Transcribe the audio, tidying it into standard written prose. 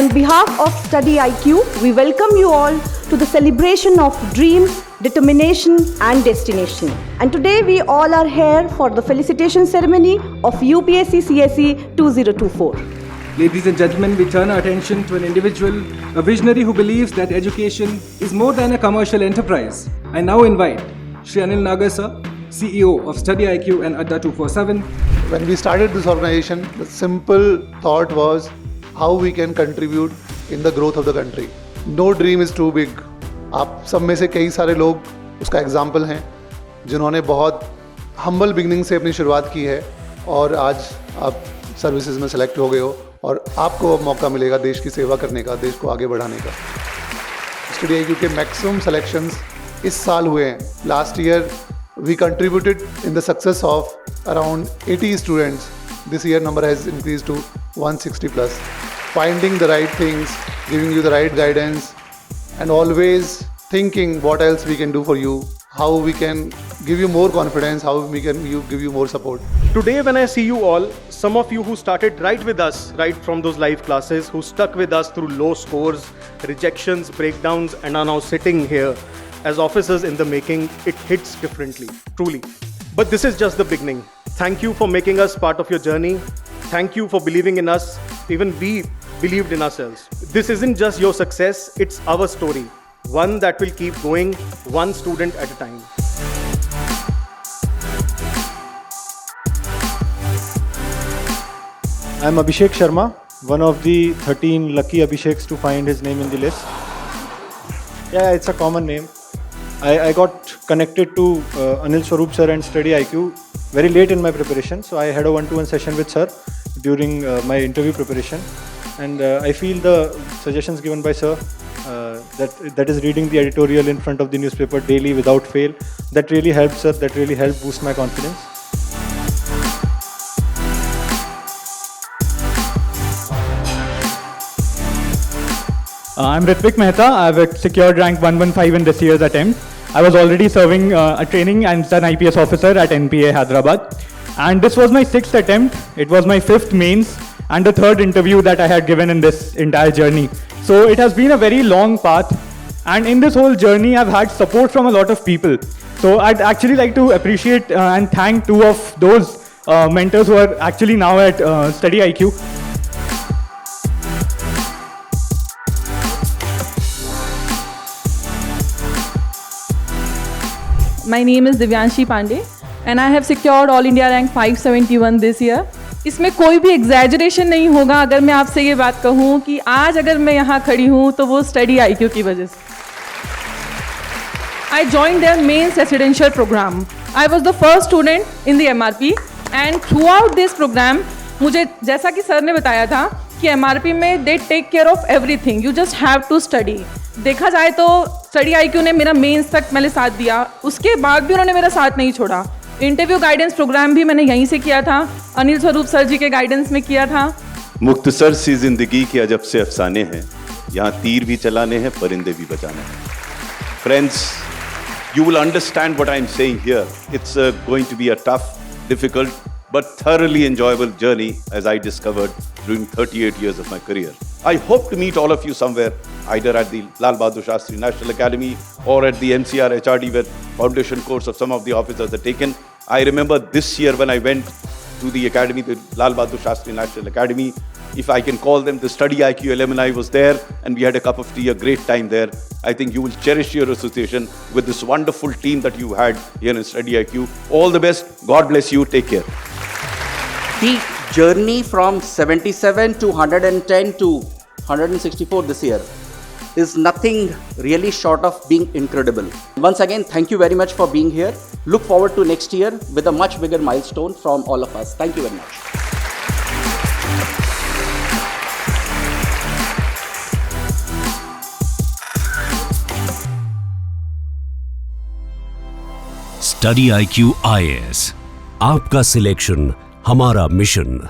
On behalf of Study IQ, we welcome you all to the celebration of dreams, determination and destination. And today we all are here for the felicitation ceremony of UPSC CSE 2024. Ladies and gentlemen, we turn our attention to an individual, a visionary who believes that education is more than a commercial enterprise. I now invite Shri Anil Nagar sir, CEO of Study IQ and Adda 247. When we started this organization, the simple thought was how we can contribute in the growth of the country. No dream is too big. आप सब में से कई सारे लोग उसका example हैं जिन्होंने बहुत हम्बल बिगनिंग से अपनी शुरुआत की है और आज आप सर्विसेज में सेलेक्ट हो गए हो और आपको अब मौका मिलेगा देश की सेवा करने का, देश को आगे बढ़ाने का। स्टडी आईक्यू के मैक्सिमम सेलेक्शंस इस साल हुए हैं। Last year we contributed in the success of around 80 students. This year number has increased to 160 plus. Finding the right things, giving you the right guidance, and always thinking what else we can do for you, how we can give you more confidence, how we can give you more support. Today when I see you all, some of you who started right with us, right from those live classes, who stuck with us through low scores, rejections, breakdowns, and are now sitting here as officers in the making, it hits differently, truly. But this is just the beginning. Thank you for making us part of your journey. Thank you for believing in us. Even we believed in ourselves. This isn't just your success, it's our story. One that will keep going, one student at a time. I'm Abhishek Sharma, one of the 13 lucky Abhisheks to find his name in the list. Yeah, it's a common name. I got connected to Anil Swarup sir and Study IQ very late in my preparation. So I had a one-to-one session with sir during my interview preparation. And I feel the suggestions given by sir, that is reading the editorial in front of the newspaper daily without fail, that really helped sir, that really helped boost my confidence. I'm Ritvik Mehta. I've secured rank 115 in this year's attempt. I was already serving a training as an IPS officer at NPA Hyderabad. And this was my 6th attempt. It was my 5th mains and the 3rd interview that I had given in this entire journey. So it has been a very long path. And in this whole journey, I've had support from a lot of people. So I'd actually like to appreciate and thank 2 of those mentors who are actually now at Study IQ. My name is Divyanshi Pandey and I have secured All India rank 571 this year. इसमें कोई भी exaggeration नहीं होगा अगर मैं आपसे ये बात कहूँ कि आज अगर मैं यहाँ खड़ी हूँ तो वो Study IQ की वजह से। I joined their mains residential program. I was the first student in the MRP and throughout this program मुझे जैसा कि सर ने बताया था कि MRP में they take care of everything. You just have to study. देखा जाए तो स्टडी आईक्यू ने मेरा मेंस तक मैंने साथ दिया, उसके बाद भी उन्होंने मेरा साथ नहीं छोड़ा। इंटरव्यू गाइडेंस प्रोग्राम भी मैंने यहीं से किया था, अनिल स्वरूप सर जी के गाइडेंस में किया था। मुख्तसर सी जिंदगी के अजब से अफसाने हैं, यहाँ तीर भी चलाने हैं, परिंदे भी बचाने हैं। Friends, you will understand what I'm saying here. It's going to be a tough, difficult, but thoroughly enjoyable journey as I discovered during 38 years of my career. I hope to meet all of you somewhere, either at the Lal Bahadur Shastri National Academy or at the MCR HRD where foundation course of some of the officers are taken. I remember this year when I went to the academy, the Lal Bahadur Shastri National Academy, if I can call them, the Study IQ alumni was there and we had a cup of tea, a great time there. I think you will cherish your association with this wonderful team that you had here in Study IQ. All the best. God bless you. Take care. The journey from 77 to 110 to 164 this year is nothing really short of being incredible. Once again, thank you very much for being here. Look forward to next year with a much bigger milestone from all of us. Thank you very much. Study IQ IAS, आपका selection हमारा mission.